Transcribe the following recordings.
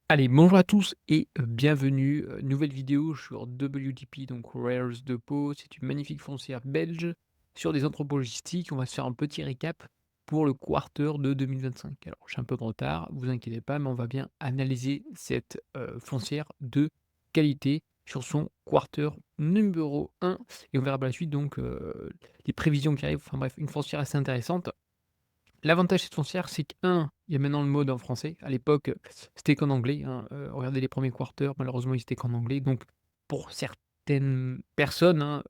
Allez, bonjour à tous et bienvenue. Nouvelle vidéo sur WDP, donc Rares de Pau. C'est une magnifique foncière belge sur des entrepôts logistiques. On va se faire un petit récap pour le quarter de 2025. Alors, je suis un peu de retard, vous inquiétez pas, mais on va bien analyser cette foncière de qualité sur son quarter numéro un. Et on verra par la suite donc les prévisions qui arrivent. Enfin bref, une foncière assez intéressante. L'avantage de cette foncière, c'est que il y a maintenant le mode en français. À l'époque, c'était qu'en anglais, hein, regardez les premiers quarters, malheureusement, ils étaient qu'en anglais. Donc pour certaines personnes, hein,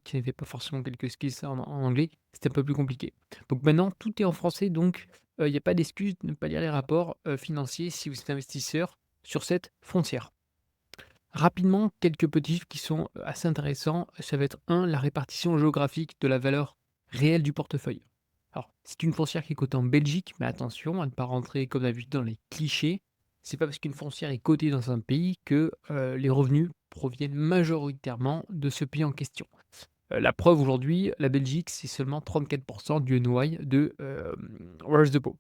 qui n'avaient pas forcément quelques skills en anglais, c'était un peu plus compliqué. Donc maintenant, tout est en français, donc il y a pas d'excuse de ne pas lire les rapports, financiers si vous êtes investisseur sur cette foncière. Rapidement, quelques petits chiffres qui sont, assez intéressants. Ça va être la répartition géographique de la valeur réelle du portefeuille. Alors, c'est une foncière qui est cotée en Belgique, mais attention à ne pas rentrer, comme d'habitude, dans les clichés. C'est pas parce qu'une foncière est cotée dans un pays que, les revenus proviennent majoritairement de ce pays en question. La preuve aujourd'hui, la Belgique, c'est seulement 34 du NOI de, Royal de Pau.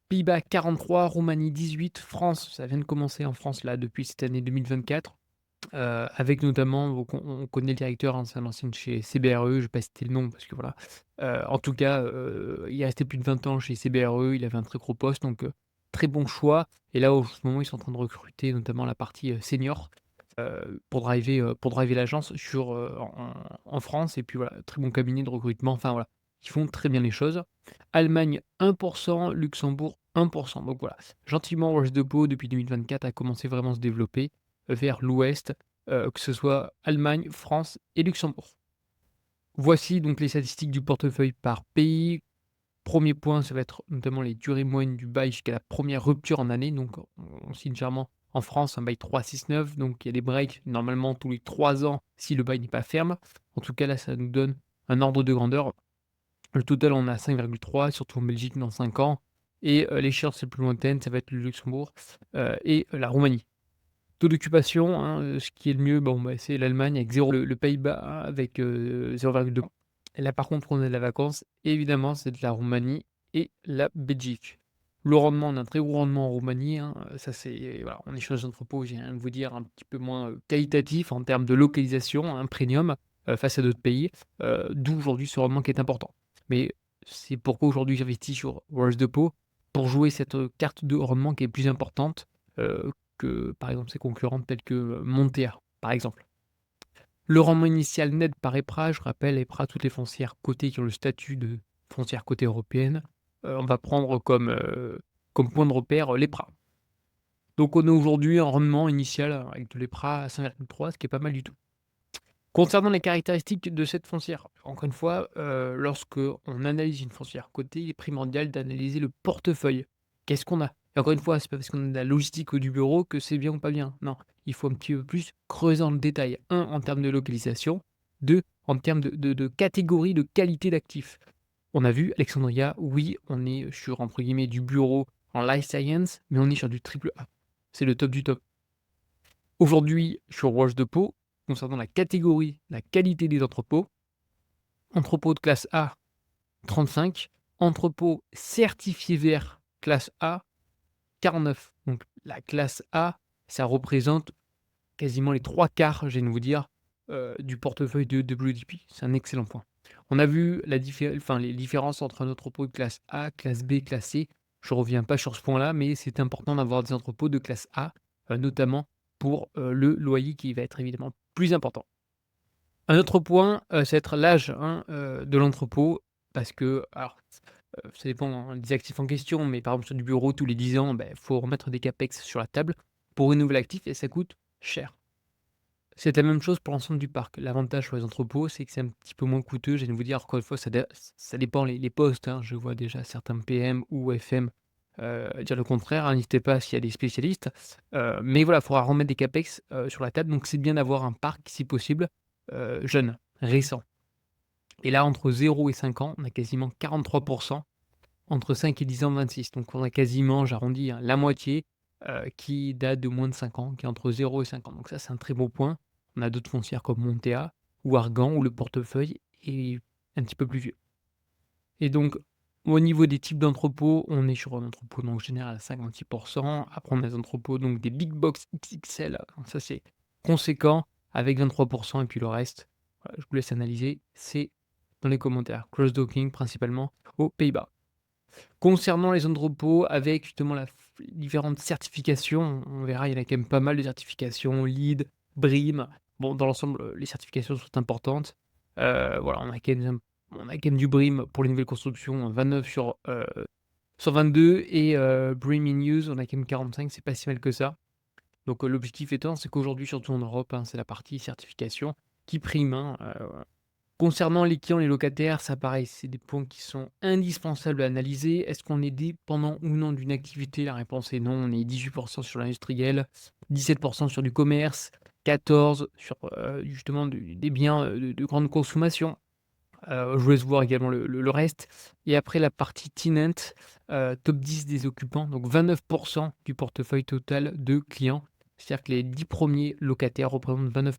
Pays-Bas 43, Roumanie 18, France, ça vient de commencer en France là depuis cette année 2024. Avec notamment, donc on connaît le directeur, hein, c'est un ancien de chez CBRE, je vais pas citer le nom parce que voilà. En tout cas, il est resté plus de 20 ans chez CBRE, il avait un très gros poste donc très bon choix et là, en ce moment, ils sont en train de recruter notamment la partie, senior, pour driver l'agence sur, en France et puis voilà, très bon cabinet de recrutement, enfin voilà, ils font très bien les choses. Allemagne 1, Luxembourg 1. Donc voilà, gentiment Roche de Pau depuis 2024 a commencé vraiment à se développer vers l'ouest, que ce soit Allemagne, France et Luxembourg. Voici donc les statistiques du portefeuille par pays. Premier point, ça va être notamment les durées moyennes du bail jusqu'à la première rupture en année. Donc, on signe généralement en France un bail 3, 6, 9. Donc, il y a des breaks normalement tous les 3 ans si le bail n'est pas ferme. En tout cas, là, ça nous donne un ordre de grandeur. Le total, on a 5,3, surtout en Belgique dans 5 ans. Et l'échéance la plus lointaine, ça va être le Luxembourg et la Roumanie. Taux d'occupation, hein, ce qui est le mieux, bon, bah, c'est l'Allemagne avec 0, le Pays-Bas avec 0,2. Et là, par contre, on a de la vacance, évidemment, c'est de la Roumanie et la Belgique. Le rendement, on a un très gros rendement en Roumanie, hein, ça c'est voilà, on est sur des entrepôts, j'ai rien à vous dire, un petit peu moins, qualitatif en termes de localisation, un premium, face à d'autres pays, d'où aujourd'hui ce rendement qui est important. Mais c'est pourquoi aujourd'hui j'investis sur Roche de Pau, pour jouer cette, carte de rendement qui est plus importante, heu, que, par exemple, ses concurrentes telles que, Montea, par exemple. Le rendement initial net par EPRA, je rappelle, EPRA, toutes les foncières cotées qui ont le statut de foncière cotée européenne, on va prendre comme point de repère, l'EPRA. Donc on a aujourd'hui un rendement initial avec de l'EPRA à 5,3, ce qui est pas mal du tout. Concernant les caractéristiques de cette foncière, encore une fois, lorsque on analyse une foncière cotée, il est primordial d'analyser le portefeuille. Qu'est-ce qu'on a? Et encore une fois, c'est pas parce qu'on a de la logistique ou du bureau que c'est bien ou pas bien. Non, il faut un petit peu plus creuser dans le détail. Un, en termes de localisation. Deux, en termes de catégorie, de qualité d'actifs. On a vu Alexandria, oui, on est sur, entre guillemets, du bureau en life science, mais on est sur du triple A. C'est le top du top. Aujourd'hui, sur Roche de Pau, concernant la catégorie, la qualité des entrepôts, entrepôt de classe A, 35, entrepôt certifié vert classe A, 49. Donc la classe A, ça représente quasiment les 3 quarts, je viens de vous dire, du portefeuille de WDP. C'est un excellent point. On a vu les différences entre un entrepôt de classe A, classe B, classe C. Je ne reviens pas sur ce point-là, mais c'est important d'avoir des entrepôts de classe A, notamment pour, le loyer qui va être évidemment plus important. Un autre point, ça va être l'âge, hein, de l'entrepôt parce que alors, ça dépend, hein, des actifs en question, mais par exemple sur du bureau tous les 10 ans, il faut remettre des capex sur la table pour renouveler l'actif et ça coûte cher. C'est la même chose pour l'ensemble du parc. L'avantage sur les entrepôts, c'est que c'est un petit peu moins coûteux. Je viens de vous dire, encore une fois, ça dépend les postes, hein. Je vois déjà certains PM ou FM, dire le contraire, hein. N'hésitez pas s'il y a des spécialistes. Mais voilà, il faudra remettre des capex, sur la table, donc c'est bien d'avoir un parc, si possible, jeune, récent. Et là, entre 0 et 5 ans, on a quasiment 43. Entre 5 et 10 ans, 26. Donc on a quasiment, j'arrondis, hein, la moitié, qui date de moins de 5 ans, qui est entre 0 et 5 ans. Donc ça, c'est un très beau point. On a d'autres foncières comme Montea ou Argan, où le portefeuille est un petit peu plus vieux. Et donc Au niveau des types d'entrepôts, on est sur un entrepôt donc général à 56. Après on a des entrepôts donc des big box XXL, ça c'est conséquent avec 23 et puis le reste, voilà, je vous laisse analyser, c'est dans les commentaires. Cross-docking principalement aux Pays-Bas. Concernant les entrepôts avec justement la f différentes certifications, on verra, il y en a quand même pas mal de certifications, LEED, BREEAM. Bon, dans l'ensemble, les certifications sont importantes. Voilà, on a quand même du BREEAM pour les nouvelles constructions, 29 sur 22 et BREEAM in use, on a quand même 45, c'est pas si mal que ça. Donc, l'objectif étant, c'est qu'aujourd'hui, surtout en Europe, hein, c'est la partie certification qui prime, hein, concernant les clients, les locataires, ça pareil, c'est des points qui sont indispensables à analyser. Est-ce qu'on est dépendant ou non d'une activité? La réponse est non, on est 18 sur l'industriel, 17 sur du commerce, 14 sur, justement des biens, de grande consommation. Je vous laisse voir également le reste et après la partie tenant, top 10 des occupants, donc 29 du portefeuille total de clients. C'est-à-dire que les 10 premiers locataires représentent 29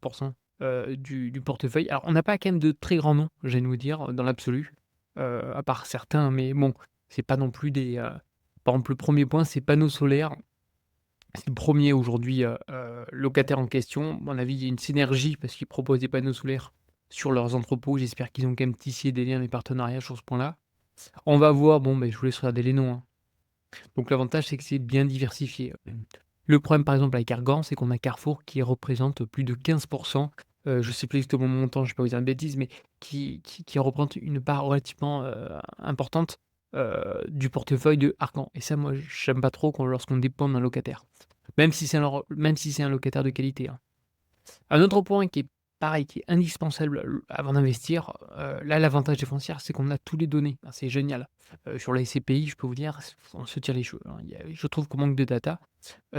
du portefeuille. Alors on n'a pas quand même de très grands noms, j'ai envie de vous dire, dans l'absolu, à part certains, mais bon, c'est pas non plus des, par exemple, le premier point, c'est panneaux solaires. C'est le premier aujourd'hui, locataire en question. À mon avis, il y a une synergie parce qu'ils proposent des panneaux solaires sur leurs entrepôts. J'espère qu'ils ont quand même tissé des liens, des partenariats sur ce point-là. On va voir, bon, beh, je vous laisse regarder les noms, hein. Donc l'avantage, c'est que c'est bien diversifié. Le problème, par exemple, avec Argan, c'est qu'on a Carrefour qui représente plus de 15. Je sais plus exactement mon montant, je ne vais pas vous dire de bêtises, mais qui représente une part relativement, importante, du portefeuille de Argan et ça, moi, j'aime pas trop lorsqu'on dépend d'un locataire. Même si c'est un locataire de qualité, hein. Un autre point qui est pareil, qui est indispensable, avant d'investir, là, l'avantage des foncières, c'est qu'on a tous les données. Ah, c'est génial. Sur la SCPI, je peux vous dire, on se tire les cheveux, hein. Je trouve qu'on manque de data.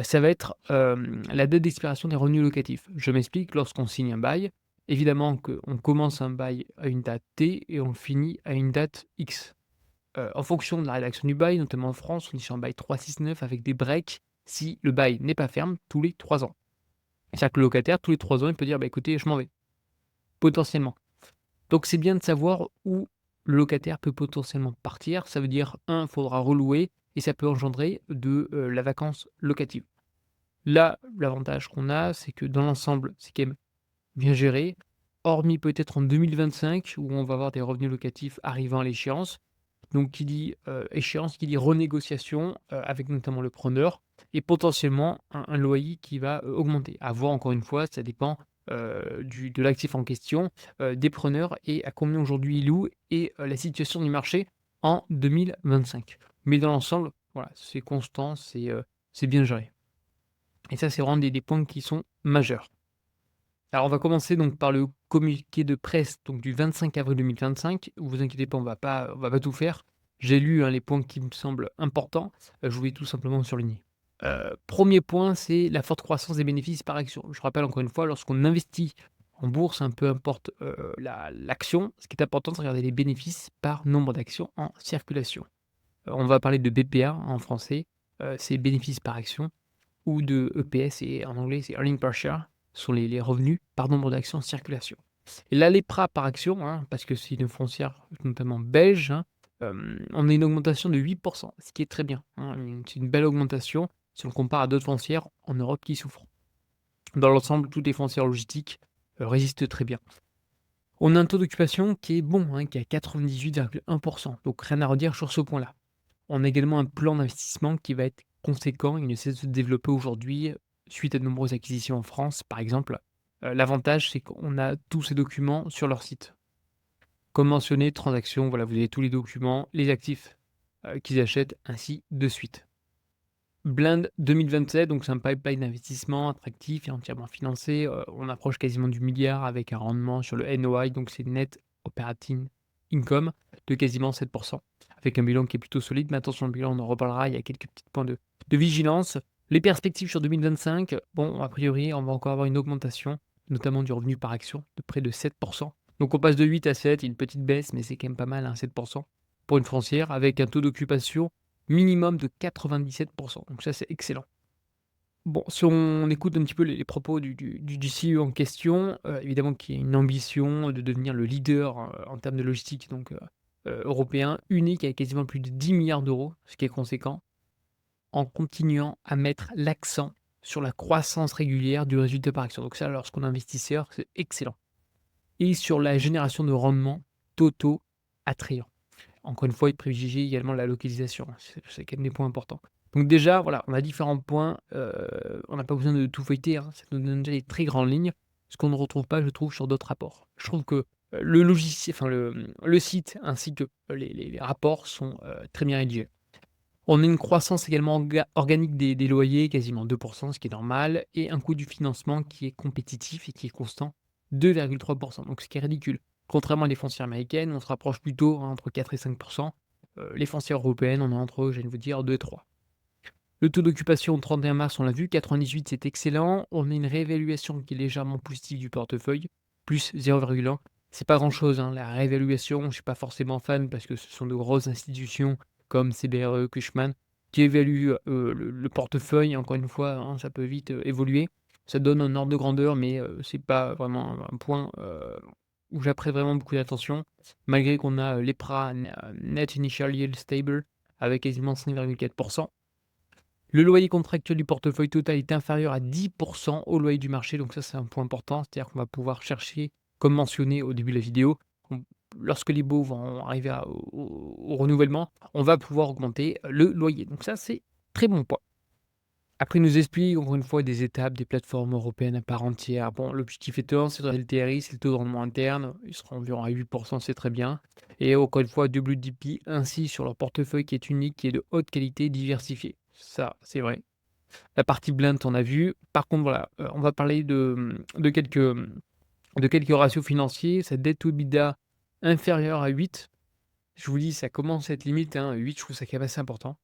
Ça va être, la date d'expiration des revenus locatifs. Je m'explique, lorsqu'on signe un bail, évidemment qu'on commence un bail à une date T et on le finit à une date X. En fonction de la rédaction du bail, notamment en France, on est sur un bail 369 avec des breaks si le bail n'est pas ferme tous les 3 ans. C'est-à-dire que le locataire, tous les 3 ans, il peut dire: «Bah, écoutez, je m'en vais», potentiellement. Donc c'est bien de savoir où le locataire peut potentiellement partir. Ça veut dire, il faudra relouer et ça peut engendrer de, la vacance locative. Là, l'avantage qu'on a, c'est que dans l'ensemble, c'est quand même bien géré, hormis peut-être en 2025 où on va avoir des revenus locatifs arrivant à l'échéance. Donc qui dit, échéance, qui dit renégociation, avec notamment le preneur et potentiellement un loyer qui va, augmenter. À voir encore une fois, ça dépend, de l'actif en question, des preneurs et à combien aujourd'hui ils louent et la situation du marché en 2025. Mais dans l'ensemble, voilà, c'est constant, c'est bien géré et ça, c'est vraiment des points qui sont majeurs. Alors on va commencer donc par le communiqué de presse donc du 25 avril 2025. Vous inquiétez pas, on va pas tout faire. J'ai lu, hein, les points qui me semblent importants, je vais tout simplement surligner. 1 point, c'est la forte croissance des bénéfices par action. Je rappelle encore une fois, lorsqu'on investit en bourse, hein, peu importe, l'action, ce qui est important, c'est de regarder les bénéfices par nombre d'actions en circulation. On va parler de BPA en français, c'est bénéfices par action ou de EPS et en anglais, c'est earning per share, sont les revenus par nombre d'actions en circulation. Et là, les l'EPRA par action, hein, parce que c'est une foncière notamment belge, hein, on a une augmentation de 8 ce qui est très bien, hein, c'est une belle augmentation si on compare à d'autres foncières en Europe qui souffrent. Dans l'ensemble, toutes les foncières logistiques, résistent très bien. On a un taux d'occupation qui est bon, hein, qui est à 98,1 donc rien à redire sur ce point-là. On a également un plan d'investissement qui va être conséquent, il ne cesse de se développer aujourd'hui, suite à de nombreuses acquisitions en France, par exemple. L'avantage, c'est qu'on a tous ces documents sur leur site. Comme mentionné, transactions, voilà, vous avez tous les documents, les actifs, qu'ils achètent, ainsi de suite. Blend 2027, donc c'est un pipeline d'investissement attractif et entièrement financé, on approche quasiment du milliard avec un rendement sur le NOI, donc c'est Net Operating Income de quasiment 7 avec un bilan qui est plutôt solide. Mais attention, le bilan, on en reparlera, il y a quelques petits points de vigilance. Les perspectives sur 2025, bon, a priori, on va encore avoir une augmentation, notamment du revenu par action de près de 7. Donc on passe de 8 à 7, il y a une petite baisse, mais c'est quand même pas mal, hein, 7 pour une foncière avec un taux d'occupation minimum de 97 donc ça, c'est excellent. Bon, si on écoute un petit peu les propos du CEO en question, évidemment qu'il y a une ambition de devenir le leader, en termes de logistique, donc européen unique avec quasiment plus de 10 milliards d'euros, ce qui est conséquent, en continuant à mettre l'accent sur la croissance régulière du résultat par action. Donc ça, lorsqu'on est investisseur, c'est excellent. Et sur la génération de rendements totaux attrayants. Encore une fois, il privilégie également la localisation, c'est quand même des points importants. Donc déjà, voilà, on a différents points, on n'a pas besoin de tout feuilleter, hein, ça nous donne déjà des très grandes lignes, ce qu'on ne retrouve pas, je trouve, sur d'autres rapports. Je trouve que, le logiciel enfin le site ainsi que les rapports sont, très bien rédigés. On a une croissance également organique des loyers, quasiment 2, ce qui est normal, et un coût du financement qui est compétitif et qui est constant, 2,3, donc ce qui est ridicule. Contrairement à des foncières américaines, on se rapproche plutôt, hein, entre 4 et 5. Les foncières européennes, on est entre, je viens de vous dire, 2 et 3. Le taux d'occupation au 31 mars, on l'a vu, 98, c'est excellent. On a une réévaluation qui est légèrement positive du portefeuille, plus 0,1. C'est pas grand-chose, hein, la réévaluation, je suis pas forcément fan parce que ce sont de grosses institutions comme CBRE, Cushman, qui évaluent, le portefeuille. Encore une fois, hein, ça peut vite, évoluer. Ça donne un ordre de grandeur, mais c'est pas vraiment un point, où j'apprête vraiment beaucoup d'attention. Malgré qu'on a, l'EPRA, Net Initial Yield Stable, avec quasiment 5,4. Le loyer contractuel du portefeuille total est inférieur à 10 au loyer du marché, donc ça, c'est un point important. C'est-à-dire qu'on va pouvoir chercher, comme mentionné au début de la vidéo, on lorsque les baux vont arriver au renouvellement, on va pouvoir augmenter le loyer. Donc ça, c'est très bon point. Après, il nous explique encore une fois des étapes, des plateformes européennes à part entière. Bon, l'objectif étant, c'est le LTRI, c'est le taux de rendement interne. Il sera environ à 8, c'est très bien. Et encore une fois, WDP insiste sur leur portefeuille qui est unique, qui est de haute qualité, diversifié. Ça, c'est vrai. La partie blend, on a vu. Par contre, voilà, on va parler de quelques ratios financiers. Cette dette to EBITDA inférieure à 8. Je vous dis, ça commence à être limite, hein. 8, je trouve ça quand même assez important.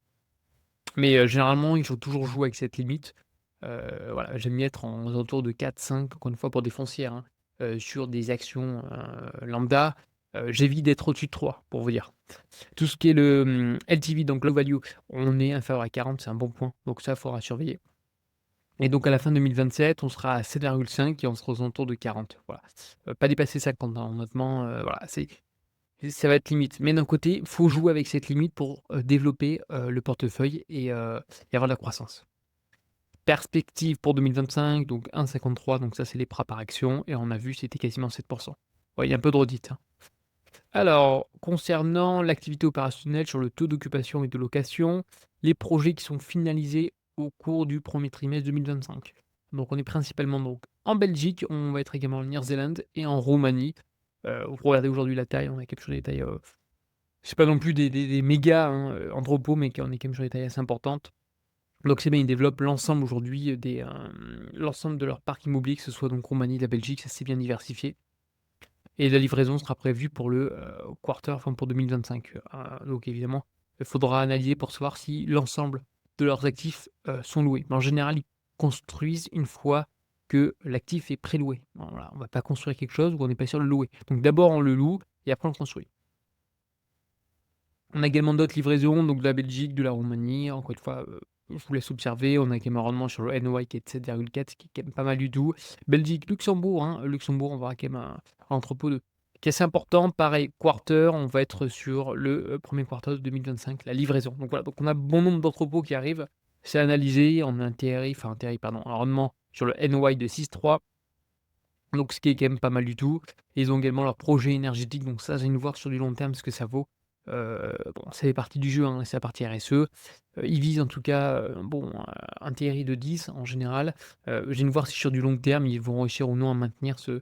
Mais généralement, il faut toujours jouer avec cette limite. Voilà, j'aime bien être aux alentours de 4-5, encore une fois pour des foncières, hein. Sur des actions, lambda, j'évite d'être au-dessus de 3 pour vous dire. Tout ce qui est le, LTV, donc low value, on est inférieur à 40, c'est un bon point, donc ça, il faudra surveiller. Et donc à la fin 2027, on sera à 7,5 et on sera aux alentours de 40, voilà. Pas dépasser 50, hein, honnêtement, voilà, ça va être limite. Mais d'un côté, il faut jouer avec cette limite pour, développer, le portefeuille et avoir de la croissance. Perspective pour 2025, donc 1,53, donc ça, c'est les pras par action et on a vu, c'était quasiment 7. Ouais, il y a un peu de redite, hein. Alors, concernant l'activité opérationnelle sur le taux d'occupation et de location, les projets qui sont finalisés au cours du premier trimestre 2025. Donc on est principalement donc en Belgique, on va être également en Nouvelle-Zélande et en Roumanie. Vous regardez aujourd'hui la taille, on a quelque chose des tailles, c'est pas non plus des méga, hein, entrepôts, mais on est quand même sur des tailles assez importantes. Donc c'est bien, ils développent l'ensemble aujourd'hui, l'ensemble de leur parc immobilier, que ce soit donc Roumanie, la Belgique, ça c'est bien diversifié. Et la livraison sera prévue pour le, enfin pour 2025. Donc évidemment, il faudra analyser pour savoir si l'ensemble de leurs actifs, sont loués. Mais en général, ils construisent une fois que l'actif est pré-loué. Voilà, on ne va pas construire quelque chose où on n'est pas sûr de le louer. Donc d'abord on le loue et après on le construit. On a également d'autres livraisons, donc de la Belgique, de la Roumanie. Encore une fois, je vous laisse observer. On a quand même un rendement sur le NOI qui est de 7,4, ce qui est quand même pas mal du tout. Belgique, Luxembourg, hein. Luxembourg, on va avoir quand même un entrepôt qui est assez important. Pareil, quarter, on va être sur le premier quarter de 2025, la livraison. Donc voilà, donc on a bon nombre d'entrepôts qui arrivent. C'est analysé. On a pardon, un rendement sur le NOI de 6,3. Donc ce qui est quand même pas mal du tout. Ils ont également leur projet énergétique, donc ça, j'ai envie de voir sur du long terme ce que ça vaut. Bon, ça fait partie du jeu, hein, c'est la partie RSE. Ils visent en tout cas, bon, un TRI de 10 en général. J'ai envie de voir si sur du long terme, ils vont réussir ou non à maintenir ce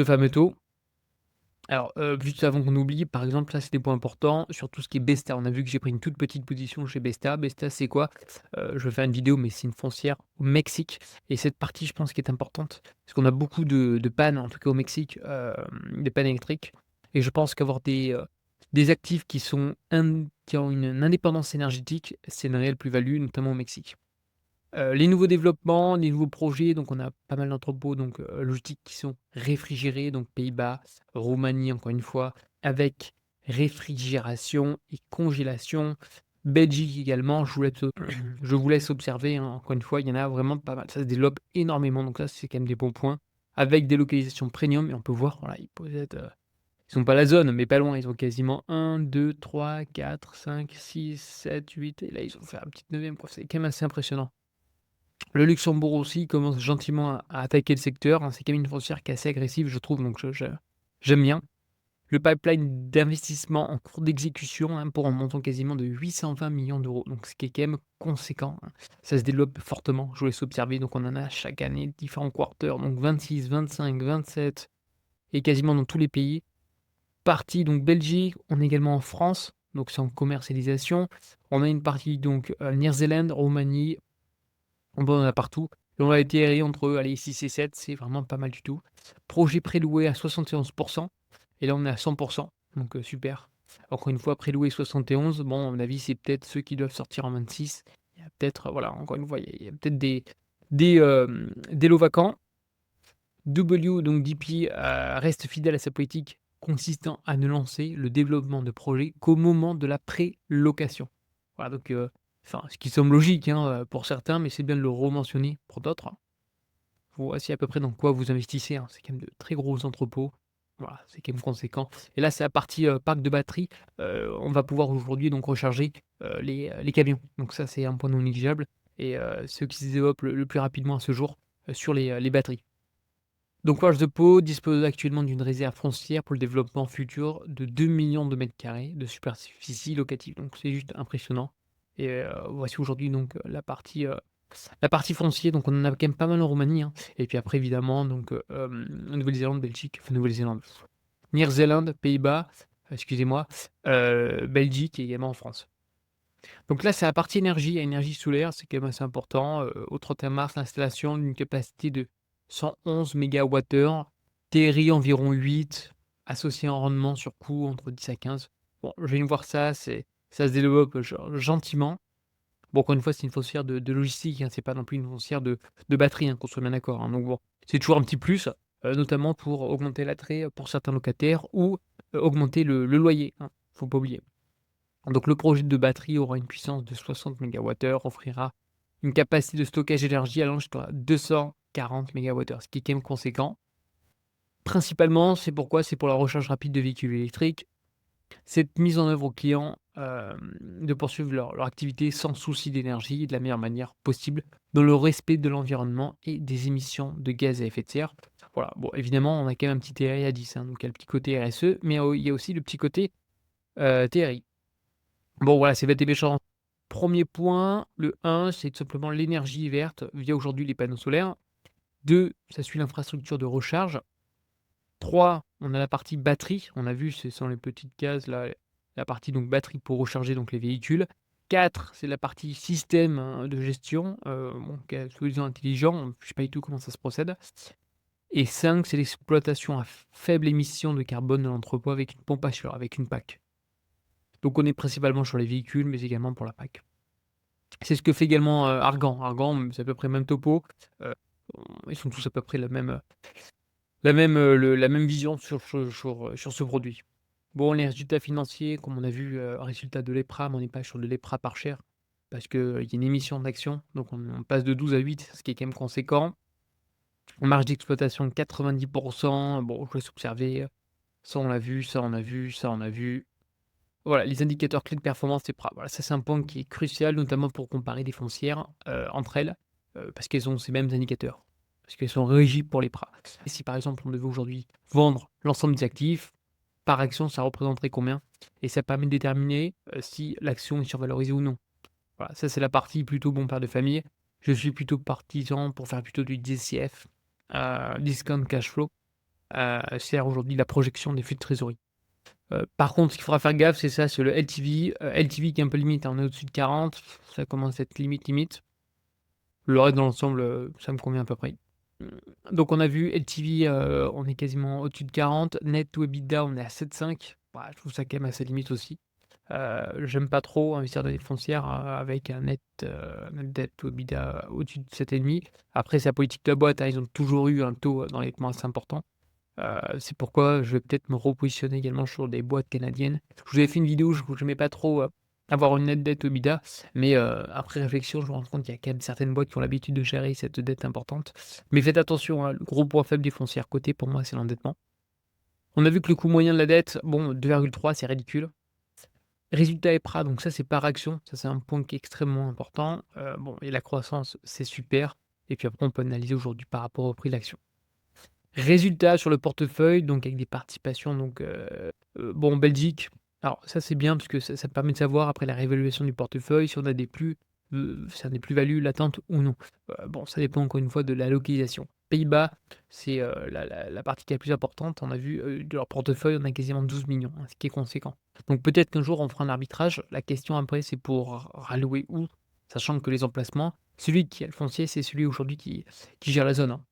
fameux taux. Alors, juste avant qu'on oublie, par exemple, ça, c'est des points importants sur tout ce qui est Besta. On a vu que j'ai pris une toute petite position chez Besta. Besta, c'est quoi? Je vais faire une vidéo, mais c'est une foncière au Mexique et cette partie, je pense, qui est importante, parce qu'on a beaucoup de pannes, en tout cas au Mexique, des pannes électriques et je pense qu'avoir des actifs qui ont une indépendance énergétique, c'est une réelle plus-value, notamment au Mexique. Les nouveaux développements, les nouveaux projets, donc on a pas mal d'entrepôts donc logistiques qui sont réfrigérés, donc Pays-Bas, Roumanie encore une fois, avec réfrigération et congélation. Belgique également, je vous laisse observer, hein, encore une fois, il y en a vraiment pas mal. Ça se développe énormément, donc ça, c'est quand même des bons points, avec des localisations premium et on peut voir, voilà, ils Ils ont pas la zone, mais pas loin. Ils ont quasiment 1, 2, 3, 4, 5, 6, 7, 8 et là, ils ont fait un petit 9e quoi. C'est quand même assez impressionnant. Le Luxembourg aussi commence gentiment à attaquer le secteur, hein. C'est quand même une foncière qui est assez agressive, je trouve, donc je j'aime bien. Le pipeline d'investissement en cours d'exécution, hein, pour un montant quasiment de 820 millions d'euros, donc ce qui est quand même conséquent, hein. Ça se développe fortement, je vous laisse observer, donc on en a chaque année différents quarters, donc 26, 25, 27 et quasiment dans tous les pays. Partie donc Belgique, on est également en France, donc c'est en commercialisation. On a une partie donc, Near-Zélande, Roumanie, bon, on en a partout et on a été entre, allez 6 et 7, c'est vraiment pas mal du tout. Projet préloué à 71 et là on est à 100 donc super. Encore une fois préloué 71, bon à mon avis c'est peut-être ceux qui doivent sortir en 26. Il y a peut-être, voilà, encore une fois, il y a peut-être des lots vacants. donc DP, reste fidèle à sa politique consistant à ne lancer le développement de projets qu'au moment de la pré-location. Voilà donc enfin ce qui semble logique, hein, pour certains, mais c'est bien de le rementionner pour d'autres. Voici à peu près dans quoi vous investissez, hein. C'est quand même de très gros entrepôts. Voilà, c'est quand même conséquent et là, c'est la partie, parc de batterie. On va pouvoir aujourd'hui donc recharger, les camions. Donc ça, c'est un point non négligeable et ce qui se développe le plus rapidement à ce jour, sur les batteries. Donc Forge de Pau dispose actuellement d'une réserve foncière pour le développement futur de 2 millions de mètres carrés de superficie locative. Donc c'est juste impressionnant et voici aujourd'hui donc la partie foncier. Donc on en a quand même pas mal en Roumanie, hein et puis après évidemment donc Nouvelle-Zélande, Belgique, enfin Nouvelle-Zélande, Near-Zélande, Pays-Bas, excusez-moi, Belgique et également en France. Donc là, c'est la partie énergie, énergie solaire, c'est quand même assez important. Au 31 mars, l'installation d'une capacité de 111 mégawattheures, TRI environ 8, associé à un rendement sur coût entre 10 à 15. Bon, je viens de voir ça, ça se développe gentiment. Bon, encore une fois, c'est une foncière de logistique, hein, c'est pas non plus une foncière de batterie, hein, qu'on soit bien d'accord, hein. Donc bon, c'est toujours un petit plus, notamment pour augmenter l'attrait pour certains locataires ou augmenter le loyer, hein, faut pas oublier. Donc le projet de batterie aura une puissance de 60 mégawattheures, offrira une capacité de stockage d'énergie allant jusqu'à 240 mégawattheures, ce qui est quand même conséquent. Principalement, c'est pourquoi? C'est pour la recharge rapide de véhicules électriques. Cette mise en œuvre aux clients, de poursuivre leur activité sans souci d'énergie et de la meilleure manière possible, dans le respect de l'environnement et des émissions de gaz à effet de serre. Voilà, bon évidemment, on a quand même un petit TRI à 10, hein, donc il y a le petit côté RSE, mais il y a aussi le petit côté, TRI. Bon voilà, c'est bête et méchant. Premier point, le un, c'est tout simplement l'énergie verte via aujourd'hui les panneaux solaires. 2, ça suit l'infrastructure de recharge. 3, on a la partie batterie. On a vu, ce sont les petites cases là, la partie donc batterie pour recharger donc les véhicules. 4, c'est la partie système, hein, de gestion, bon qui est soi-disant intelligent, je sais pas du tout comment ça se procède. Et 5, c'est l'exploitation à faible émission de carbone de l'entrepôt avec une pompe à chaleur, avec une PAC. Donc on est principalement sur les véhicules, mais également pour la PAC. C'est ce que fait également, Argan. Argan, c'est à peu près le même topo, heu, ils sont tous à peu près la même vision sur ce produit. Bon, les résultats financiers, comme on a vu, résultat de l'EPRA, mais on n'est pas sur de l'EPRA par share parce qu'il y a une émission d'actions, donc on passe de 12 à 8, ce qui est quand même conséquent. Marge d'exploitation 90. Bon, je vous laisse observer, ça on l'a vu, ça on a vu, ça on a vu. Voilà, les indicateurs clés de performance des PRA. Voilà, ça c'est un point qui est crucial, notamment pour comparer des foncières, entre elles, parce qu'elles ont ces mêmes indicateurs, parce qu'elles sont régies pour les PRA. Et si par exemple on devait aujourd'hui vendre l'ensemble des actifs, par action, ça représenterait combien? Et ça permet de déterminer, si l'action est survalorisée ou non. Voilà, ça c'est la partie plutôt bon père de famille. Je suis plutôt partisan pour faire plutôt du DCF, discount cash flow, c'est-à-dire aujourd'hui la projection des flux de trésorerie. Par contre, ce qu'il faudra faire gaffe, c'est ça, c'est le LTV. LTV qui est un peu limite, hein, on est au-dessus de 40, ça commence à être limite. Le reste dans l'ensemble, ça me convient à peu près. Mmh, donc on a vu LTV, on est quasiment au-dessus de 40. Net to EBITDA, on est à 7,5. Bah, je trouve ça quand même assez limite aussi. J'aime pas trop investir dans les foncières, avec un net debt to EBITDA au-dessus de 7,5. Après, c'est la politique de la boîte, hein, ils ont toujours eu un taux d'endettement assez important. C'est pourquoi je vais peut-être me repositionner également sur des boîtes canadiennes. Je vous avais fait une vidéo, je j'aimais pas trop, avoir une net dette au EBITDA, mais après réflexion, je me rends compte qu'il y a quand même certaines boîtes qui ont l'habitude de gérer cette dette importante. Mais faites attention, hein, le gros point faible des foncières cotées pour moi, c'est l'endettement. On a vu que le coût moyen de la dette, bon 2,3 c'est ridicule. Résultat EPRA, donc ça c'est par action, ça c'est un point qui est extrêmement important. Bon et la croissance, c'est super et puis après on peut analyser aujourd'hui par rapport au prix de l'action. Résultat sur le portefeuille, donc avec des participations donc, bon Belgique, alors ça c'est bien parce que ça permet de savoir après la réévaluation du portefeuille si on a des si on a des plus-values latentes ou non. Bon ça dépend encore une fois de la localisation. Pays-Bas, c'est, la partie qui est la plus importante. On a vu, de leur portefeuille, on a quasiment 12 millions, ce qui est conséquent. Donc peut-être qu'un jour on fera un arbitrage. La question après c'est pour rallouer où? Sachant que les emplacements, celui qui a le foncier, c'est celui aujourd'hui qui gère la zone, hein.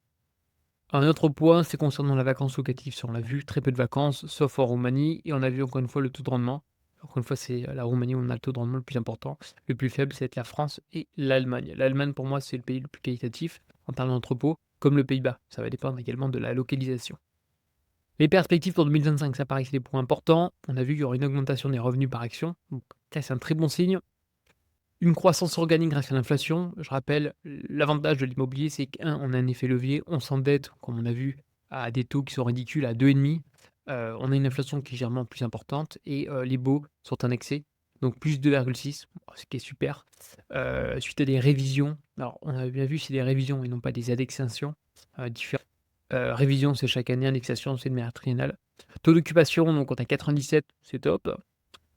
Un autre point, c'est concernant la vacance locative. Ça, on l'a vu, très peu de vacances, sauf en Roumanie. Et on a vu encore une fois le taux de rendement. Encore une fois, c'est la Roumanie où on a le taux de rendement le plus important. Le plus faible, c'est la France et l'Allemagne. L'Allemagne, pour moi, c'est le pays le plus qualitatif en termes d'entrepôt, comme le Pays-Bas. Ça va dépendre également de la localisation. Les perspectives pour 2025, ça paraît que c'est des points importants. On a vu qu'il y aura une augmentation des revenus par action. Donc, ça, c'est un très bon signe. Une croissance organique grâce à l'inflation. Je rappelle, l'avantage de l'immobilier, c'est qu'un, on a un effet levier, on s'endette, comme on a vu, à des taux qui sont ridicules, à 2,5. On a une inflation qui est légèrement plus importante et les baux sont indexés, donc plus 2,6, ce qui est super. Suite à des révisions, alors on a bien vu, c'est des révisions et non pas des indexations différentes. Révision, c'est chaque année, indexation, c'est de manière triennale. Taux d'occupation, donc on est à 97, c'est top.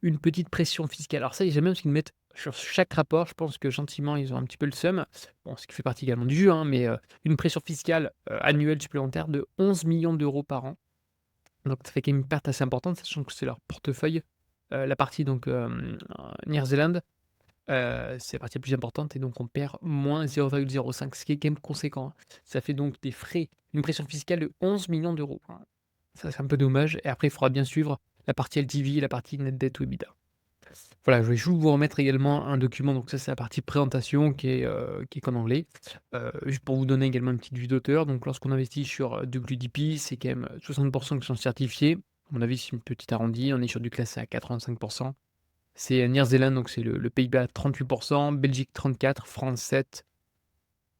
Une petite pression fiscale. Alors ça, j'aime bien parce qu'ils mettent sur chaque rapport, je pense que gentiment, ils ont un petit peu le seum. Bon, ce qui fait partie également du jeu, hein, mais une pression fiscale, annuelle supplémentaire de 11 millions d'euros par an. Donc ça fait quand même une perte assez importante, sachant que c'est leur portefeuille. La partie donc, Near-Zélande, c'est la partie la plus importante et donc on perd moins 0,05, ce qui est quand même conséquent, hein. Ça fait donc des frais, une pression fiscale de 11 millions d'euros. Ça, c'est un peu dommage et après il faudra bien suivre la partie LTV et la partie net debt to EBITDA. Voilà, je vais juste vous remettre également un document, donc ça c'est la partie présentation qui est qu'en anglais. Juste pour vous donner également une petite vue d'auteur, donc lorsqu'on investit sur, WDP, c'est quand même 60 qui sont certifiés. À mon avis, c'est une petite arrondi, on est sur du classé à 85. C'est Near-Zealand, donc c'est le Pays-Bas 38, Belgique 34, France 7,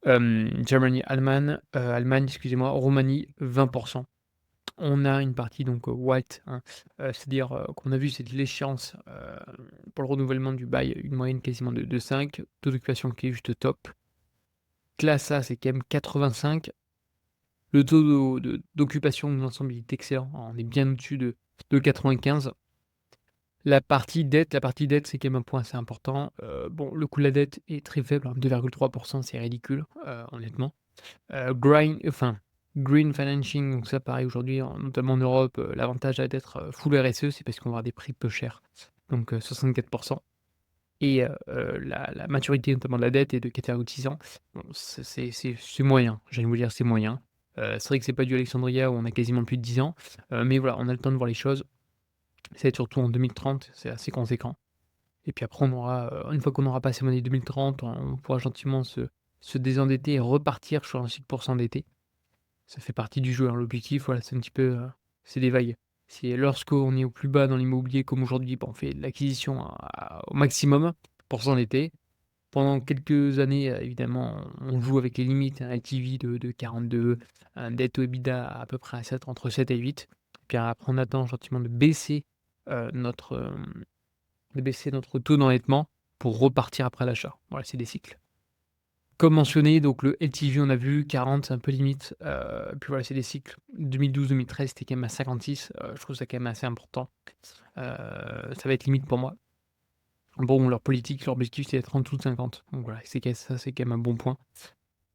Germany, Allemagne, excusez-moi, Roumanie 20. On a une partie donc white, hein, c'est-à-dire, qu'on a vu c'est de l'échéance, pour le renouvellement du bail, une moyenne quasiment de 5, taux d'occupation qui est juste top. Classe A, c'est quand même 85. Le taux d'occupation de l'ensemble, il est excellent, on est bien au-dessus de 95. La partie dette, c'est quand même un point assez important. Bon, le coût de la dette est très faible, hein, 2,3, c'est ridicule, honnêtement. Green financing, donc ça pareil aujourd'hui, notamment en Europe, l'avantage d'être, full RSE, c'est parce qu'on va avoir des prix peu chers, donc 64. Et la maturité notamment de la dette est de 4,6 ans. Bon, c'est moyen, j'allais vous dire c'est moyen. C'est vrai que c'est pas du Alexandria où on a quasiment plus de 10 ans, mais voilà, on a le temps de voir les choses. Ça va être surtout en 2030, c'est assez conséquent. Et puis après on aura, une fois qu'on aura passé l'année 2030, on pourra gentiment se désendetter et repartir sur un cycle pour s'endetter. Ça fait partie du jeu, hein. L'objectif, voilà, c'est un petit peu, c'est des vagues. C'est lorsqu'on est au plus bas dans l'immobilier comme aujourd'hui, bah, on fait l'acquisition au maximum pour s'endetter. Pendant quelques années, évidemment, on joue avec les limites, un LTV de 42, un debt to EBITDA à peu près à 7, entre 7 et 8. Puis après on attend gentiment heu, notre, hem, de baisser notre taux d'endettement pour repartir après l'achat. Voilà, c'est des cycles. Comme mentionné, donc le LTV, on a vu 40, c'est un peu limite, puis voilà, c'est des cycles. 2012-2013, c'était quand même à 56, je trouve ça quand même assez important. Ça va être limite pour moi. Bon, leur politique, leur objectif, c'est d'être en dessous de 50, donc voilà, c'est quand même un bon point.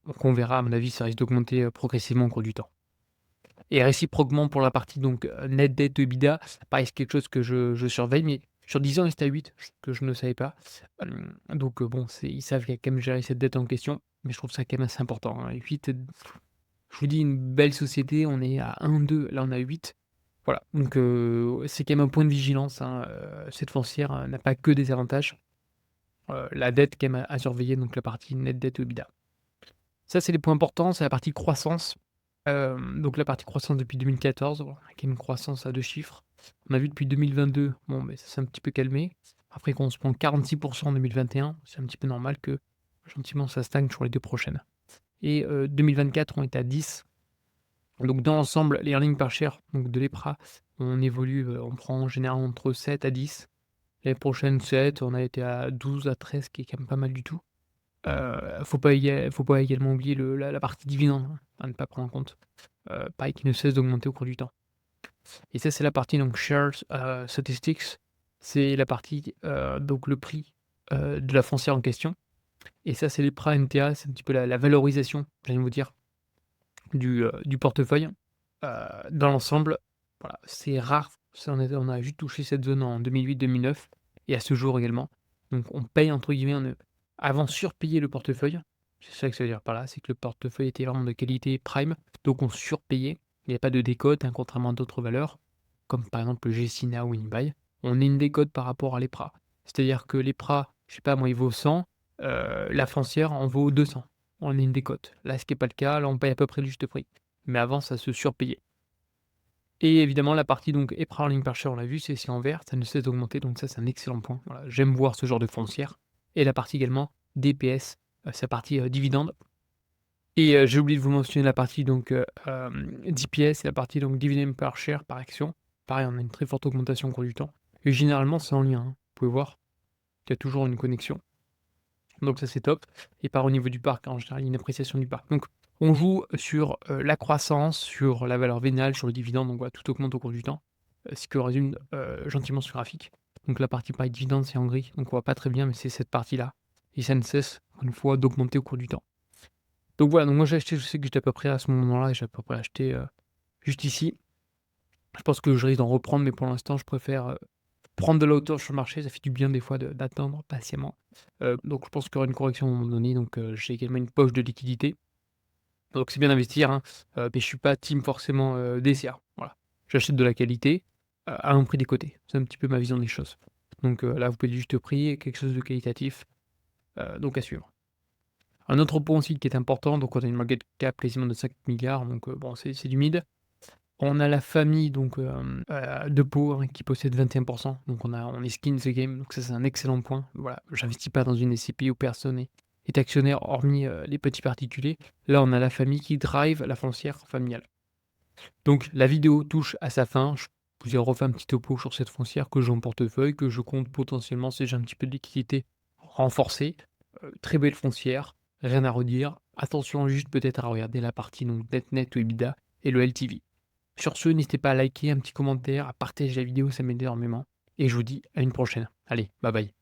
Donc on verra, à mon avis, ça risque d'augmenter, progressivement au cours du temps. Et réciproquement pour la partie donc, net debt to EBITDA, pareil, c'est quelque chose que je surveille, mais sur 10 ans, il était à 8, ce que je ne savais pas. Donc, bon, ils savent qu'il y a quand même gérer cette dette en question, mais je trouve ça quand même assez important, hein. Et 8, je vous dis une belle société, on est à 1-2, là on a 8. Voilà, donc, c'est quand même un point de vigilance, hein, cette foncière, n'a pas que des avantages. La dette quand même à surveiller, donc la partie net debt to EBITDA. Ça, c'est les points importants, c'est la partie croissance. Donc la partie croissance depuis 2014, voilà, avec une croissance à 2 chiffres. On a vu depuis 2022, bon, beh, ça s'est un petit peu calmé. Après quand on se prend 46 en 2021, c'est un petit peu normal que gentiment ça stagne sur les 2 prochaines. Et 2024, on est à 10. Donc dans l'ensemble, les earnings per share donc de l'EPRA, on évolue, on prend en général entre 7 à 10. L'année prochaine 7, on a été à 12 à 13, ce qui est quand même pas mal du tout. Faut pas également oublier la partie dividende, hein, à ne pas prendre en compte. Pareil qui ne cesse d'augmenter au cours du temps. Et ça, c'est la partie donc shares, statistics. C'est la partie, donc le prix, de la foncière en question. Et ça, c'est l'EPRA NTA, c'est un petit peu la valorisation, j'allais vous dire, du portefeuille. Dans l'ensemble, voilà, c'est rare, ça on a juste touché cette zone en 2008-2009 et à ce jour également. Donc on paye entre guillemets, on, avant surpayait le portefeuille. C'est ça que ça veut dire par là, c'est que le portefeuille était vraiment de qualité prime, donc on surpayait. Il n'y avait pas de décote, hein, contrairement à d'autres valeurs, comme par exemple le GSINA ou Inbuy. On est une décote par rapport à l'EPRA. C'est-à-dire que l'EPRA, je sais pas moi, il vaut 100, la foncière en vaut 200. On est une décote. Là, ce qui est pas le cas, là on paye à peu près le juste prix. Mais avant, ça se surpayait. Et évidemment, la partie donc EPRA earnings per share, on l'a vu, c'est en vert, ça ne cesse d'augmenter, donc ça, c'est un excellent point. Voilà, j'aime voir ce genre de foncière. Et la partie également DPS, c'est la partie, dividende. Et j'ai oublié de vous mentionner la partie donc, DPS, c'est la partie donc dividend per share, par action. Pareil, on a une très forte augmentation au cours du temps. Et généralement, c'est en lien, hein. Vous pouvez voir qu'il y a toujours une connexion. Donc ça, c'est top. Et par au niveau du parc, en général, il y a une appréciation du parc. Donc on joue sur, la croissance, sur la valeur vénale, sur le dividende, donc voilà, tout augmente au cours du temps, ce que résume, gentiment ce graphique. Donc la partie pareil dividende, c'est en gris, donc on voit pas très bien, mais c'est cette partie-là et ça ne cesse, encore une fois, d'augmenter au cours du temps. Donc voilà, donc moi j'ai acheté, je sais que j'étais à peu près à ce moment-là et j'ai à peu près acheté, juste ici. Je pense que je risque d'en reprendre, mais pour l'instant, je préfère, prendre de la hauteur sur le marché. Ça fait du bien des fois d'attendre patiemment. Donc je pense qu'il y aura une correction à un moment donné, donc j'ai également une poche de liquidité. Donc c'est bien d'investir, hein, mais je suis pas team forcément, DCA, voilà. J'achète de la qualité, à un prix décoté. C'est un petit peu ma vision des choses. Donc là, vous payez du juste prix, quelque chose de qualitatif, donc à suivre. Un autre point aussi qui est important, donc on a une market cap quasiment de 5 milliards, donc bon, c'est du mid. On a la famille donc, de Pau, hein, qui possède 21. Donc on est skin the game, donc ça c'est un excellent point. Voilà, j'investis pas dans une SCPI où personne est actionnaire hormis, les petits particuliers. Là, on a la famille qui drive la foncière familiale. Donc la vidéo touche à sa fin. Je vous ai refait un petit topo sur cette foncière que j'ai en portefeuille, que je compte potentiellement, si j'ai un petit peu de liquidité, renforcer. Très belle foncière, rien à redire. Attention juste peut-être à regarder la partie donc net ou EBITDA et le LTV. Sur ce, n'hésitez pas à liker, un petit commentaire, à partager la vidéo, ça m'aide énormément. Et je vous dis à une prochaine. Allez, bye bye.